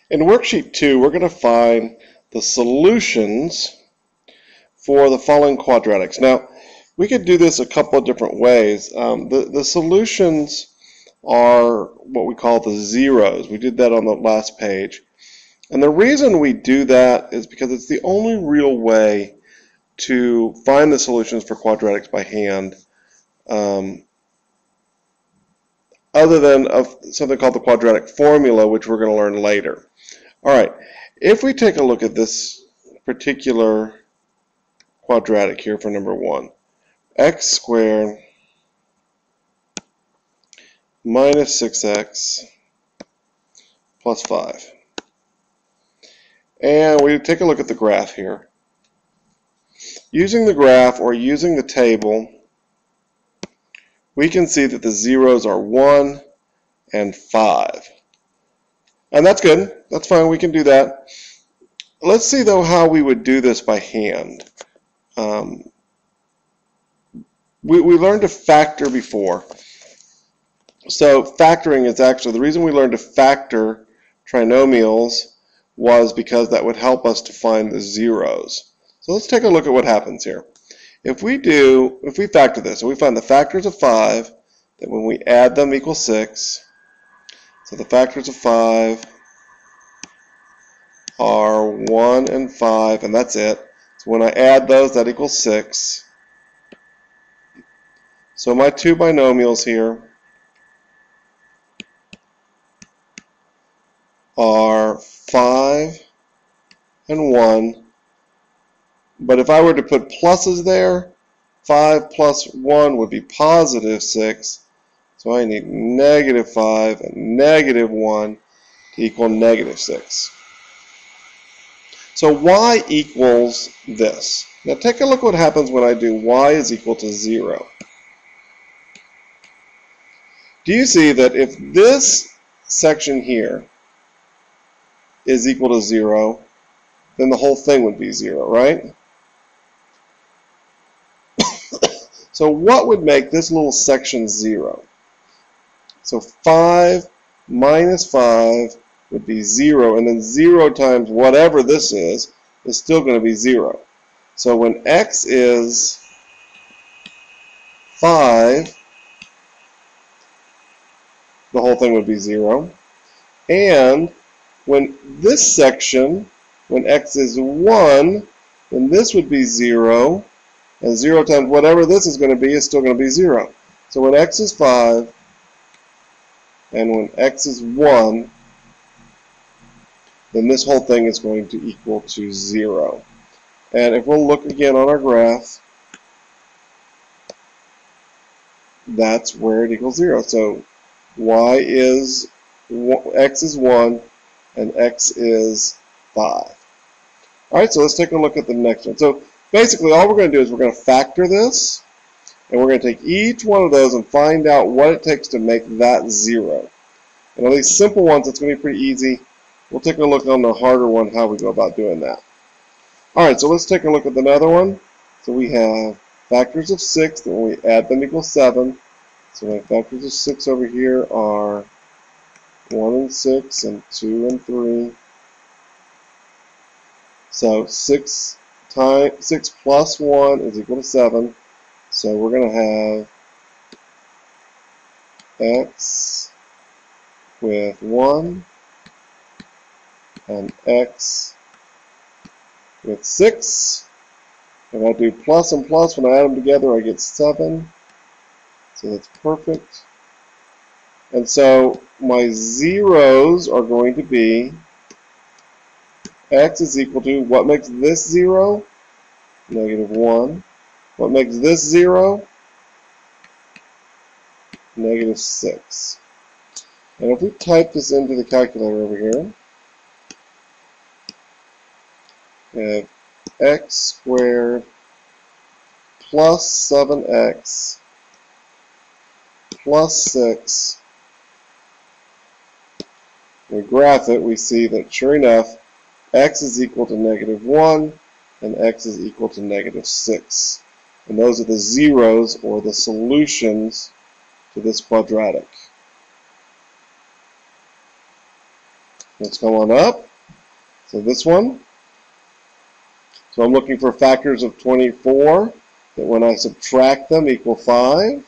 In worksheet 2, we're going to find the solutions for the following quadratics. Now, we could do this a couple of different ways. The solutions are what we call the zeros. We did that on the last page. And the reason we do that is because it's the only real way to find the solutions for quadratics by hand, other than something called the quadratic formula, which we're going to learn later. All right, if we take a look at this particular quadratic here for number 1, x squared minus 6x plus 5. And we take a look at the graph here. Using the graph or using the table, we can see that the zeros are 1 and 5. And that's good. That's fine. We can do that. Let's see, though, how we would do this by hand. We learned to factor before. So factoring is actually, the reason we learned to factor trinomials was because that would help us to find the zeros. So let's take a look at what happens here. If we factor this, and we find the factors of 5, that when we add them equals 6. So the factors of 5 are 1 and 5, and that's it. So when I add those, that equals 6. So my two binomials here are 5 and 1. But if I were to put pluses there, 5 plus 1 would be positive 6. So I need negative 5 and negative 1 to equal negative 6. So y equals this. Now take a look what happens when I do y is equal to 0. Do you see that if this section here is equal to 0, then the whole thing would be 0, right? So what would make this little section 0? So 5 minus 5 would be 0, and then 0 times whatever this is still going to be 0. So when x is 5, the whole thing would be 0. And when this section, when x is 1, then this would be 0. And 0 times whatever this is going to be is still going to be 0. So when x is 5 and when x is 1, then this whole thing is going to equal to 0. And if we'll look again on our graph, that's where it equals 0. So x is 1 and x is 5. Alright, so let's take a look at the next one. So basically all we're going to do is we're going to factor this, and we're going to take each one of those and find out what it takes to make that 0. And on these simple ones, it's going to be pretty easy. We'll take a look on the harder one, how we go about doing that. Alright, so let's take a look at another one. So we have factors of 6, that when we add them equals 7. So my factors of 6 over here are 1 and 6 and 2 and 3. So 6 plus 1 is equal to 7. So we're going to have x with 1 and x with 6. If I do plus and plus, when I add them together, I get 7. So that's perfect. And so my zeros are going to be x is equal to, what makes this 0? Negative 1. What makes this 0? Negative 6. And if we type this into the calculator over here, we have x squared plus 7x plus 6. We graph it, we see that sure enough, x is equal to negative 1 and x is equal to negative 6. And those are the zeros, or the solutions, to this quadratic. Let's come on up. So this one. So I'm looking for factors of 24 that when I subtract them equal 5.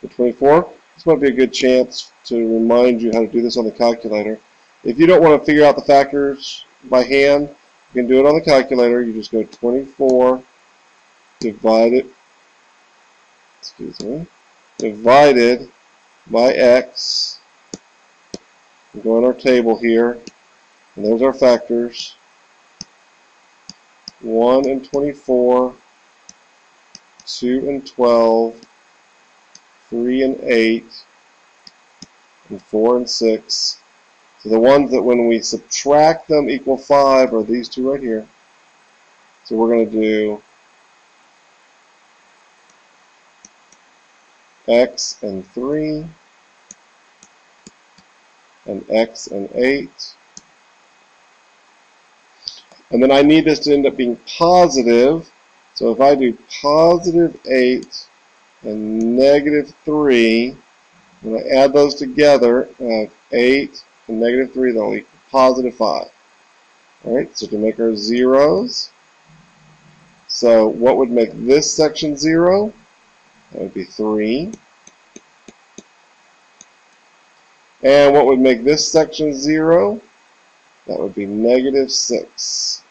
The 24. This might be a good chance to remind you how to do this on the calculator. If you don't want to figure out the factors by hand, you can do it on the calculator. You just go 24 divided by x. We go in our table here, and there's our factors. 1 and 24, 2 and 12, 3 and 8, and 4 and 6. So the ones that when we subtract them equal 5 are these two right here. So we're going to do x and 3, and x and 8. And then I need this to end up being positive. So if I do positive 8 and negative 3, when I add those together, 8 and negative 3, they'll equal positive 5. Alright, so to make our zeros, so what would make this section 0? That would be 3. And what would make this section 0? That would be negative 6.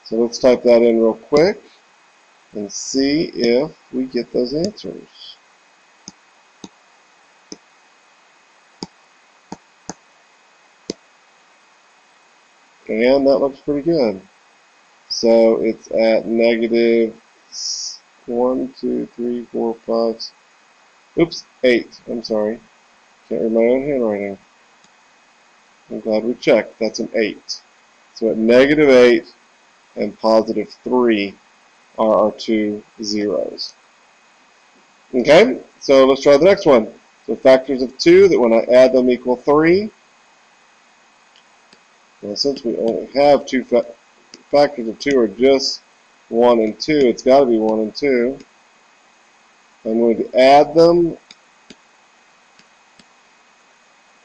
So let's type that in real quick and see if we get those answers. And that looks pretty good. So it's at negative 1, 2, 3, 4, 5, oops, 8. I'm sorry. Can't read my own handwriting. I'm glad we checked. That's an 8. So at negative 8 and positive 3 are our two zeros. Okay, so let's try the next one. So factors of 2 that when I add them equal 3. Well, since we only have two factors of 2 are just 1 and 2, it's got to be 1 and 2. I'm going to add them.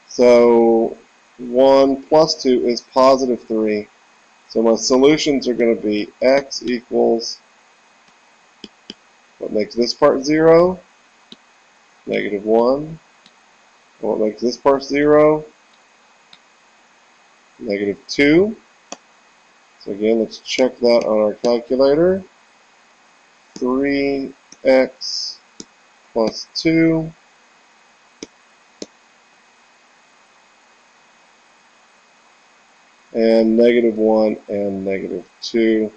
So 1 plus 2 is positive 3. So my solutions are going to be x equals, what makes this part 0? Negative 1. And what makes this part 0? Negative 2. So again, let's check that on our calculator. 3x plus 2 and negative 1 and negative 2.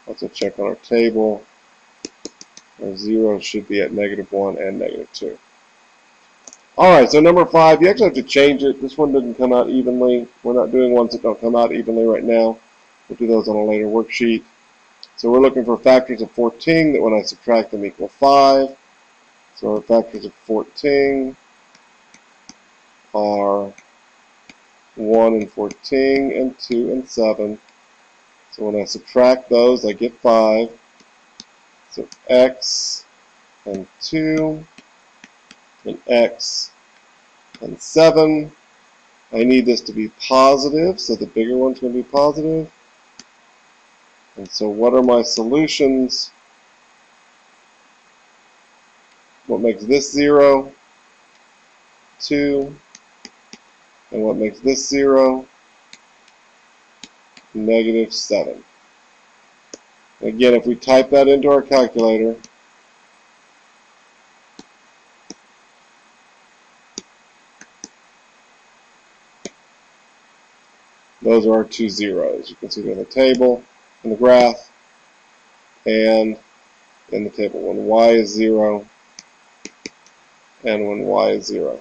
Also check on our table. Our 0 should be at negative 1 and negative 2. Alright, so number 5, you actually have to change it. This one didn't come out evenly. We're not doing ones that don't come out evenly right now. We'll do those on a later worksheet. So we're looking for factors of 14 that when I subtract them equal 5. So our factors of 14 are 1 and 14 and 2 and 7. So when I subtract those, I get 5. So x and 2 and x and 7. I need this to be positive, so the bigger one's going to be positive. And so what are my solutions? What makes this 0? 2. And what makes this 0? Negative 7. Again, if we type that into our calculator, those are our two zeros. You can see they're in the table, in the graph, and in the table when y is 0 and when y is 0.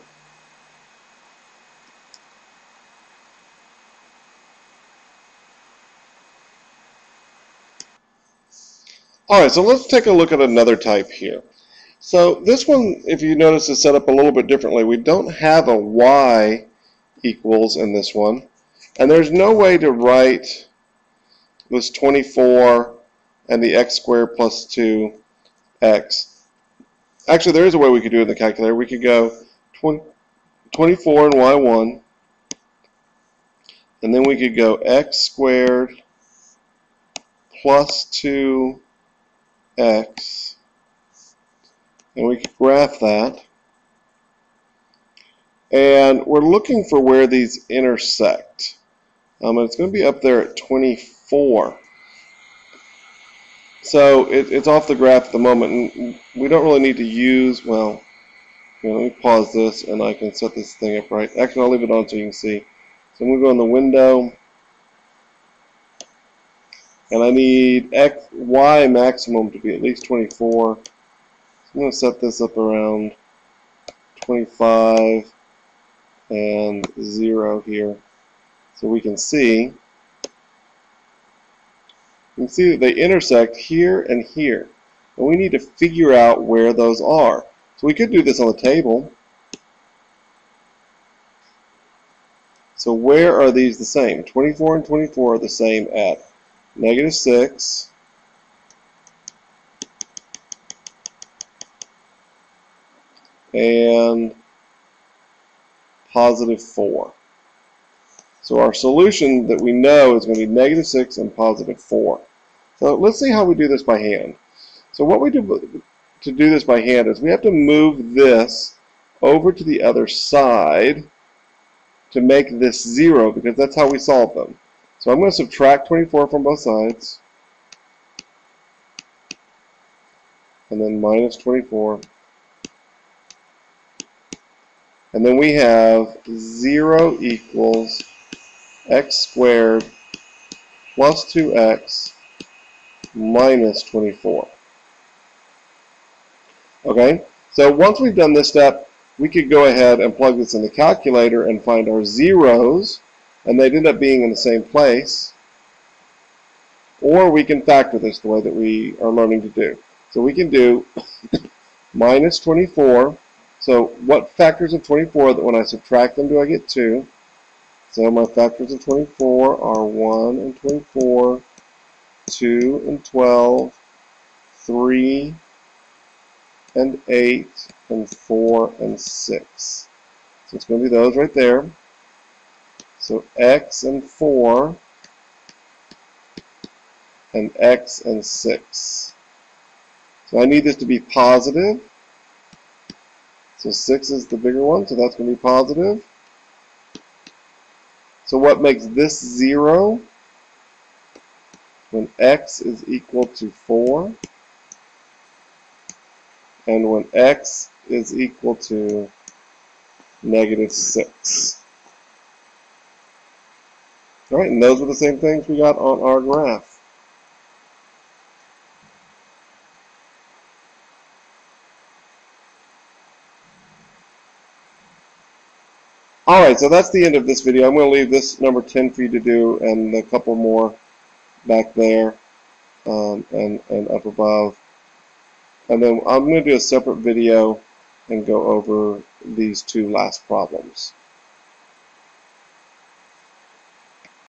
Alright, so let's take a look at another type here. So this one, if you notice, is set up a little bit differently. We don't have a y equals in this one. And there's no way to write this 24 and the x squared plus 2x Actually, there is a way we could do it in the calculator. We could go 24 and y1, and then we could go x squared plus 2x, and we could graph that. And we're looking for where these intersect. And it's going to be up there at 24. So it's off the graph at the moment, and we don't really need to use, well, let me pause this and I can set this thing up right. Actually, I'll leave it on so you can see. So I'm going to go in the window, and I need y maximum to be at least 24. So I'm going to set this up around 25 and 0 here, so we can see. You can see that they intersect here and here, and we need to figure out where those are. So we could do this on the table. So where are these the same? 24 and 24 are the same at -6 and +4. So our solution that we know is going to be -6 and +4. So let's see how we do this by hand. So what we do to do this by hand is we have to move this over to the other side to make this 0, because that's how we solve them. So I'm going to subtract 24 from both sides, and then -24. And then we have 0 equals x squared plus 2x minus 24. Okay, so once we've done this step, we could go ahead and plug this in the calculator and find our zeros, and they'd end up being in the same place. Or we can factor this the way that we are learning to do. So we can do minus 24. So what factors of 24 that when I subtract them do I get 2? So my factors of 24 are 1 and 24, 2 and 12, 3 and 8, and 4 and 6. So it's going to be those right there. So x and 4 and x and 6. So I need this to be positive. So 6 is the bigger one, so that's going to be positive. So what makes this 0? When x is equal to 4, and when x is equal to -6. All right, and those are the same things we got on our graph. All right, so that's the end of this video. I'm going to leave this number 10 for you to do, and a couple more back there and up above. And then I'm going to do a separate video and go over these two last problems.